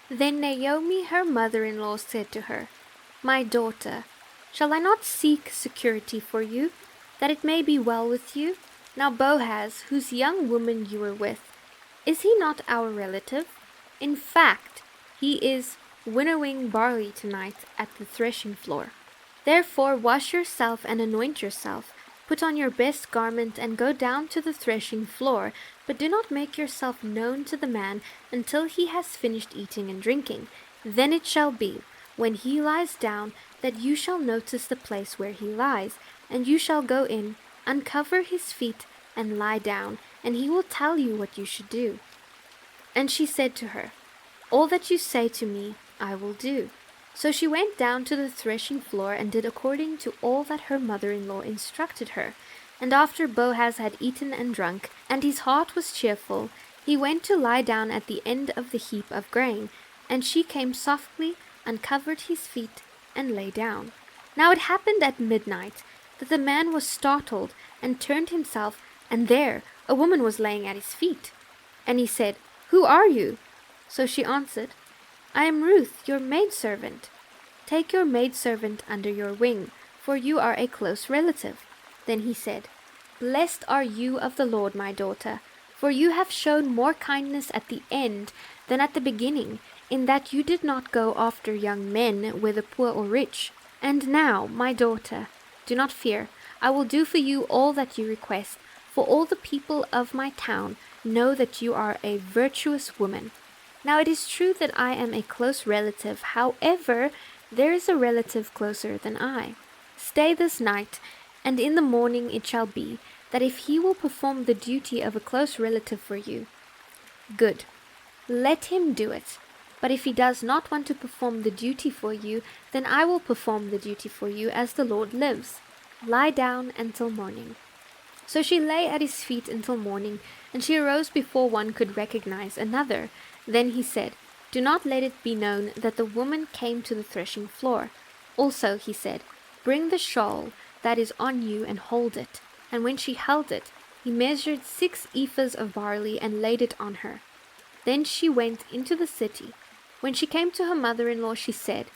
Then Naomi her mother-in-law said to her, My daughter, shall I not seek security for you, that it may be well with you? Now Boaz, whose young woman you were with, is he not our relative? In fact, he is winnowing barley tonight at the threshing floor. Therefore wash yourself and anoint yourself, put on your best garment and go down to the threshing floor, but do not make yourself known to the man until he has finished eating and drinking. Then it shall be, when he lies down, that you shall notice the place where he lies, and you shall go in, uncover his feet, and lie down, and he will tell you what you should do. And she said to her, All that you say to me I will do. So she went down to the threshing floor and did according to all that her mother-in-law instructed her. And after Boaz had eaten and drunk, and his heart was cheerful, he went to lie down at the end of the heap of grain, and she came softly, uncovered his feet, and lay down. Now it happened at midnight that the man was startled, and turned himself, and there a woman was laying at his feet. And he said, Who are you? So she answered, I am Ruth, your maidservant. Take your maidservant under your wing, for you are a close relative. Then he said, Blessed are you of the Lord, my daughter, for you have shown more kindness at the end than at the beginning, in that you did not go after young men, whether poor or rich. And now, my daughter, do not fear. I will do for you all that you request, for all the people of my town know that you are a virtuous woman. Now it is true that I am a close relative. However, there is a relative closer than I. Stay this night, and in the morning it shall be, that if he will perform the duty of a close relative for you, good, let him do it. But if he does not want to perform the duty for you, then I will perform the duty for you, as the Lord lives. Lie down until morning. So she lay at his feet until morning, and she arose before one could recognize another. Then he said, Do not let it be known that the woman came to the threshing floor. Also, he said, Bring the shawl that is on you and hold it. And when she held it, he measured 6 ephahs of barley and laid it on her. Then she went into the city. When she came to her mother-in-law, she said,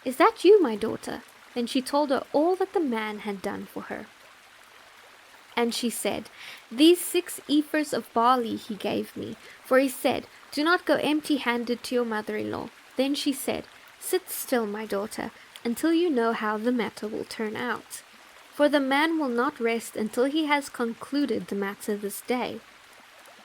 Is that you, my daughter? Then she told her all that the man had done for her. And she said, These 6 ephahs of barley he gave me, for he said, Do not go empty-handed to your mother-in-law. Then she said, Sit still, my daughter, until you know how the matter will turn out. For the man will not rest until he has concluded the matter this day.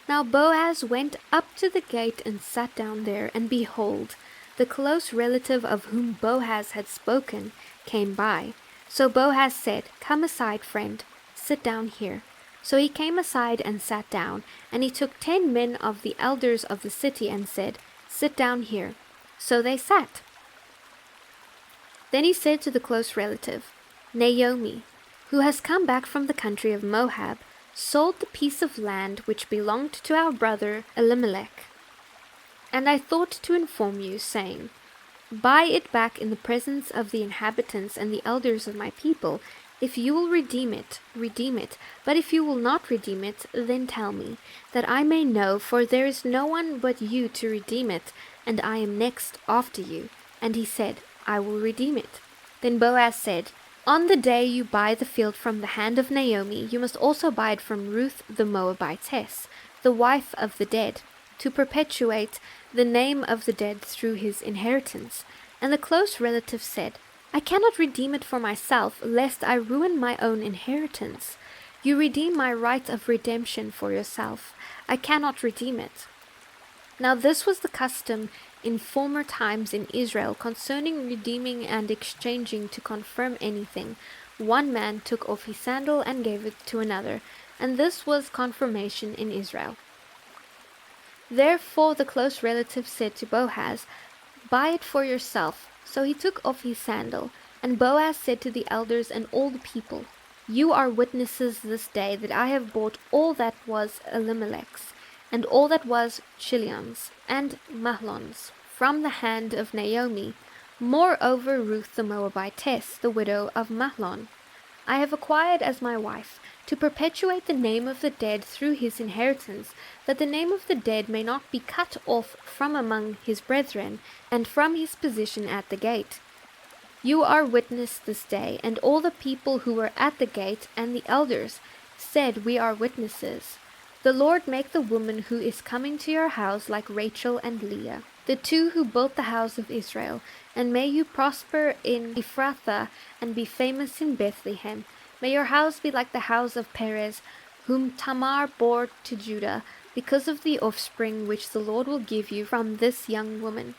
Now Boaz went up to the gate and sat down there, and behold, the close relative of whom Boaz had spoken came by. So Boaz said, Come aside, friend, sit down here. So he came aside and sat down, and he took 10 men of the elders of the city and said, Sit down here. So they sat. Then he said to the close relative, Naomi, who has come back from the country of Moab, sold the piece of land which belonged to our brother Elimelech. And I thought to inform you, saying, Buy it back in the presence of the inhabitants and the elders of my people. If you will redeem it, redeem it. But if you will not redeem it, then tell me, that I may know, for there is no one but you to redeem it, and I am next after you. And he said, I will redeem it. Then Boaz said, On the day you buy the field from the hand of Naomi, you must also buy it from Ruth the Moabitess, the wife of the dead, to perpetuate the name of the dead through his inheritance. And the close relative said, I cannot redeem it for myself, lest I ruin my own inheritance. You redeem my right of redemption for yourself. I cannot redeem it. Now this was the custom in former times in Israel concerning redeeming and exchanging to confirm anything. One man took off his sandal and gave it to another, and this was confirmation in Israel. Therefore the close relative said to Boaz, Buy it for yourself. So he took off his sandal, and Boaz said to the elders and all the people, You are witnesses this day that I have bought all that was Elimelech's, and all that was Chilion's, and Mahlon's, from the hand of Naomi, moreover Ruth the Moabitess, the widow of Mahlon. I have acquired as my wife, to perpetuate the name of the dead through his inheritance, that the name of the dead may not be cut off from among his brethren, and from his position at the gate. You are witness this day, and all the people who were at the gate and the elders said, We are witnesses. The Lord make the woman who is coming to your house like Rachel and Leah, the two who built the house of Israel, and may you prosper in Ephrathah and be famous in Bethlehem. May your house be like the house of Perez, whom Tamar bore to Judah, because of the offspring which the Lord will give you from this young woman.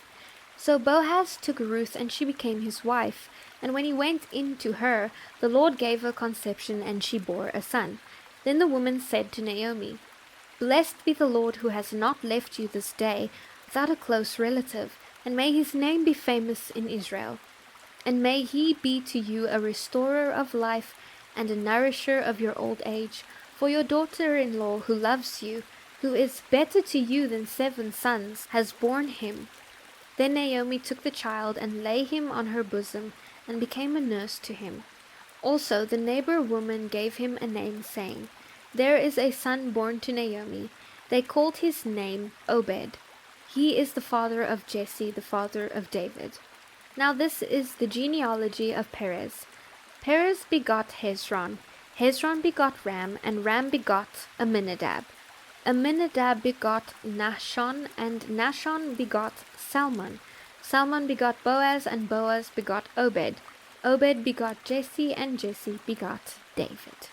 So Boaz took Ruth, and she became his wife. And when he went in to her, the Lord gave her conception, and she bore a son. Then the woman said to Naomi, Blessed be the Lord who has not left you this day without a close relative, and may his name be famous in Israel. And may he be to you a restorer of life and a nourisher of your old age. For your daughter-in-law who loves you, who is better to you than 7 sons, has borne him. Then Naomi took the child and laid him on her bosom, and became a nurse to him. Also the neighbor woman gave him a name, saying, There is a son born to Naomi. They called his name Obed. He is the father of Jesse, the father of David. Now this is the genealogy of Perez. Perez begot Hezron. Hezron begot Ram, and Ram begot Amminadab. Amminadab begot Nahshon, and Nahshon begot Salmon. Salmon begot Boaz, and Boaz begot Obed. Obed begot Jesse, and Jesse begot David.